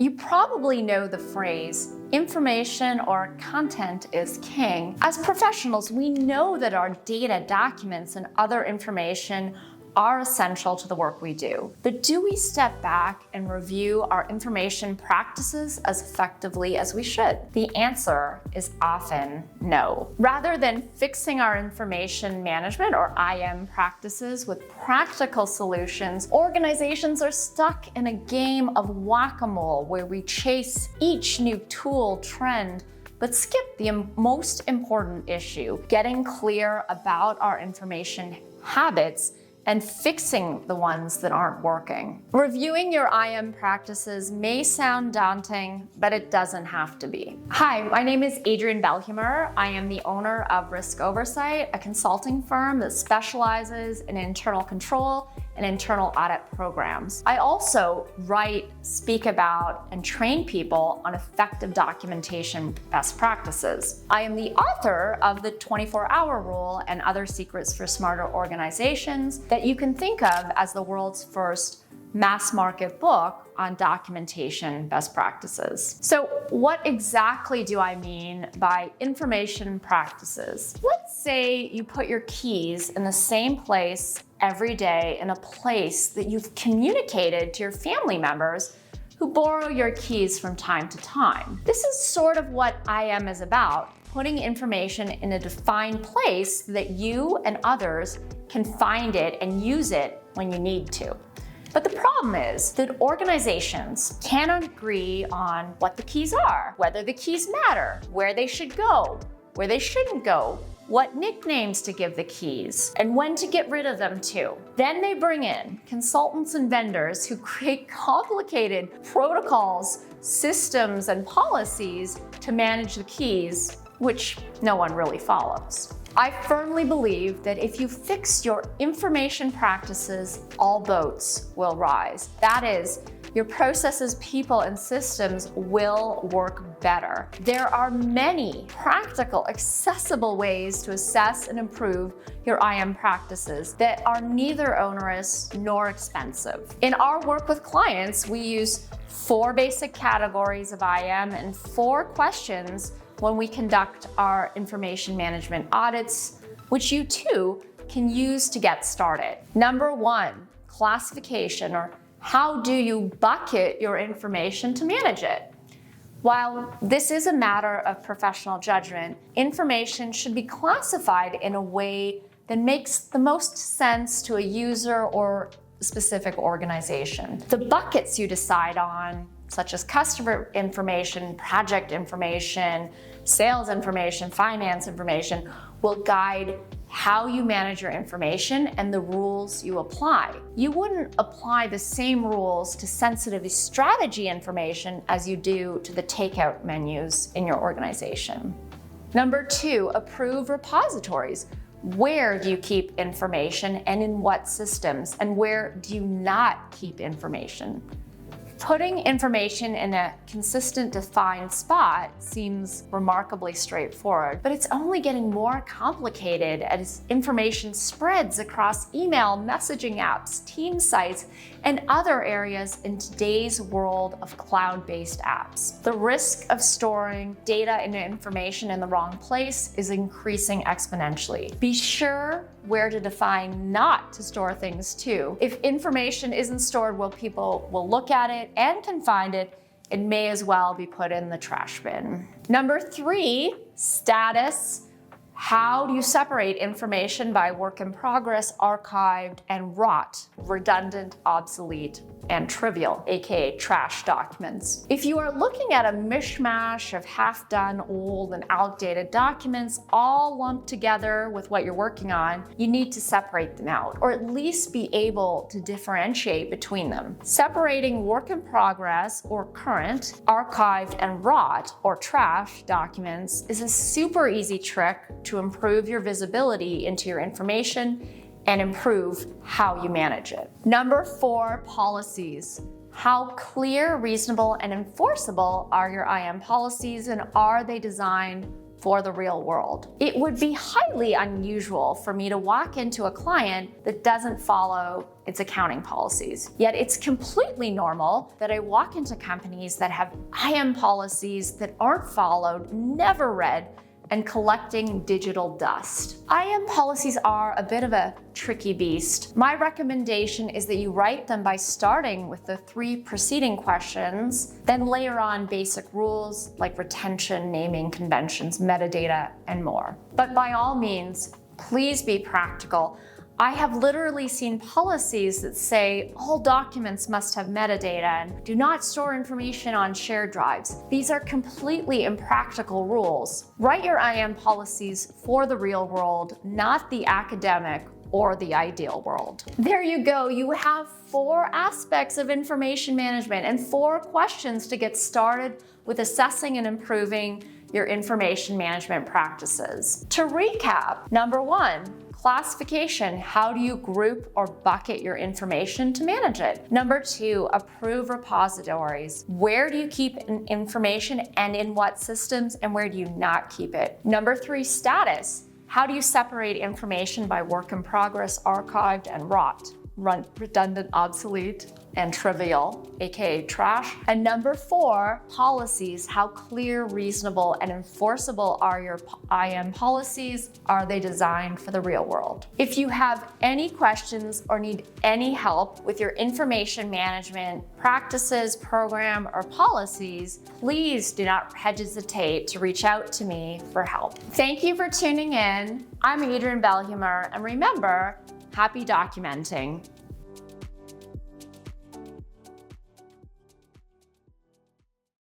You probably know the phrase, information or content is king. As professionals, we know that our data, documents, and other information are essential to the work we do. But do we step back and review our information practices as effectively as we should? The answer is often no. Rather than fixing our information management or IM practices with practical solutions, organizations are stuck in a game of whack-a-mole where we chase each new tool, trend, but skip the most important issue, getting clear about our information habits and fixing the ones that aren't working. Reviewing your IM practices may sound daunting, but it doesn't have to be. Hi, my name is Adrienne Belhumer. I am the owner of Risk Oversight, a consulting firm that specializes in internal control and internal audit programs. I also write, speak about, and train people on effective documentation best practices. I am the author of the 24-Hour Rule and Other Secrets for Smarter Organizations that you can think of as the world's first mass market book on documentation best practices. So what exactly do I mean by information practices? Let's say you put your keys in the same place every day, in a place that you've communicated to your family members who borrow your keys from time to time. This is sort of what IM is about, putting information in a defined place so that you and others can find it and use it when you need to. But the problem is that organizations cannot agree on what the keys are, whether the keys matter, where they should go, where they shouldn't go, what nicknames to give the keys, and when to get rid of them too. Then they bring in consultants and vendors who create complicated protocols, systems, and policies to manage the keys, which no one really follows. I firmly believe that if you fix your information practices, all boats will rise. That is, your processes, people, and systems will work better. There are many practical, accessible ways to assess and improve your IM practices that are neither onerous nor expensive. In our work with clients, we use 4 basic categories of IM and 4 questions when we conduct our information management audits, which you too can use to get started. Number 1, classification, or how do you bucket your information to manage it? While this is a matter of professional judgment, information should be classified in a way that makes the most sense to a user or specific organization. The buckets you decide on, such as customer information, project information, sales information, finance information, will guide how you manage your information and the rules you apply. You wouldn't apply the same rules to sensitive strategy information as you do to the takeout menus in your organization. Number 2, approve repositories. Where do you keep information and in what systems? And where do you not keep information? Putting information in a consistent, defined spot seems remarkably straightforward, but it's only getting more complicated as information spreads across email, messaging apps, team sites, and other areas in today's world of cloud-based apps. The risk of storing data and information in the wrong place is increasing exponentially. Be sure where to define not to store things too. If information isn't stored where people will look at it and can find it, it may as well be put in the trash bin. Number 3, status. How do you separate information by work in progress, archived, and rot, redundant, obsolete, and trivial, aka trash documents? If you are looking at a mishmash of half-done, old, and outdated documents all lumped together with what you're working on, you need to separate them out, or at least be able to differentiate between them. Separating work in progress or current, archived, and rot or trash documents is a super easy trick to improve your visibility into your information and improve how you manage it. Number 4, policies. How clear, reasonable, and enforceable are your IM policies, and are they designed for the real world. It would be highly unusual for me to walk into a client that doesn't follow its accounting policies. Yet it's completely normal that I walk into companies that have IM policies that aren't followed, never read, and collecting digital dust. IM policies are a bit of a tricky beast. My recommendation is that you write them by starting with the 3 preceding questions, then layer on basic rules like retention, naming conventions, metadata, and more. But by all means, please be practical. I have literally seen policies that say all documents must have metadata and do not store information on shared drives. These are completely impractical rules. Write your IM policies for the real world, not the academic or the ideal world. There you go. You have 4 aspects of information management and 4 questions to get started with assessing and improving your information management practices. To recap, number 1, classification. How do you group or bucket your information to manage it? Number 2, approve repositories. Where do you keep information and in what systems, and where do you not keep it? Number 3, status. How do you separate information by work in progress, archived, and rot? Redundant, obsolete, and trivial, aka trash. And number 4, policies. How clear, reasonable, and enforceable are your IM policies? Are they designed for the real world? If you have any questions or need any help with your information management practices, program, or policies, please do not hesitate to reach out to me for help. Thank you for tuning in. I'm Adrienne Belhumeur, and remember, happy documenting.